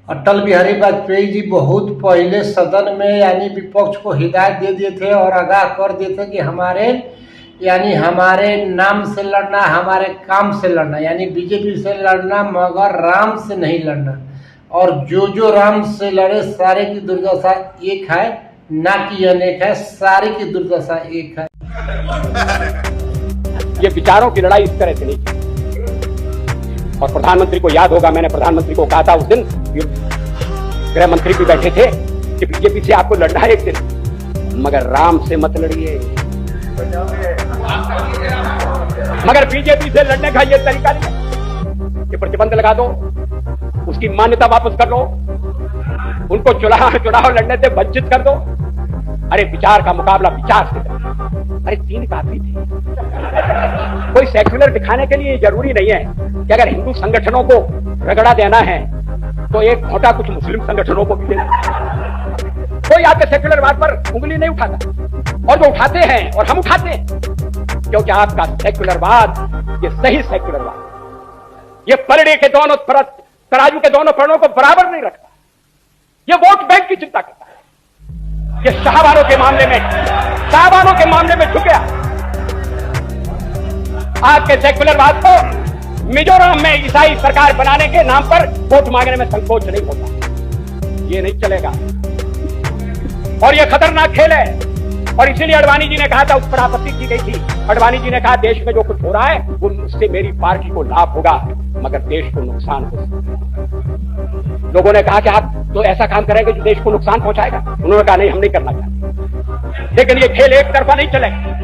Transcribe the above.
अटल बिहारी वाजपेयी जी बहुत पहले सदन में यानी विपक्ष को हिदायत दे दिए थे और आगाह कर दिए थे कि हमारे नाम से लड़ना, हमारे काम से लड़ना, यानी बीजेपी से लड़ना मगर राम से नहीं लड़ना। और जो राम से लड़े सारे की दुर्दशा एक है, ना कि अनेक है, सारे की दुर्दशा एक है। ये विचारों की लड़ाई इस तरह से नहीं की। और प्रधानमंत्री को याद होगा, मैंने प्रधानमंत्री को कहा था उस दिन, गृह मंत्री भी बैठे थे, कि बीजेपी से आपको लड़ना है एक दिन, मगर राम से मत लड़िए। मगर बीजेपी से लड़ने का ये तरीका नहीं कि प्रतिबंध लगा दो, उसकी मान्यता वापस कर लो, उनको चुनाव लड़ने से वंचित कर दो। अरे विचार का मुकाबला विचार से करो। अरे 3 काफी थे। कोई सेक्युलर दिखाने के लिए जरूरी नहीं है कि अगर हिंदू संगठनों को रगड़ा देना है तो एक घोटा कुछ मुस्लिम संगठनों को भी देना। कोई आपके सेक्युलरवाद पर उंगली नहीं उठाता, और जो उठाते हैं और हम उठाते हैं, क्योंकि आपका सेक्युलरवाद ये सही सेक्युलरवाद, ये पलड़े के दोनों तराजू के दोनों पलड़ों को बराबर नहीं रखता। ये वोट बैंक की चिंता करता है। ये शाहबानों के मामले में झुक गया। आपके सेक्युलरवाद को मिजोरम में ईसाई सरकार बनाने के नाम पर वोट मांगने में संकोच नहीं होता। ये नहीं चलेगा और ये खतरनाक खेल है। और इसीलिए अडवाणी जी ने कहा था, उस पर आपत्ति की गई थी। अडवाणी जी ने कहा देश में जो कुछ हो रहा है उससे मेरी पार्टी को लाभ होगा मगर देश को नुकसान हो सकता है। लोगों ने कहा कि आप तो ऐसा काम करेंगे जो देश को नुकसान पहुंचाएगा। उन्होंने कहा नहीं, हम नहीं करना चाहते। लेकिन ये खेल एक तरफा नहीं चलेगा।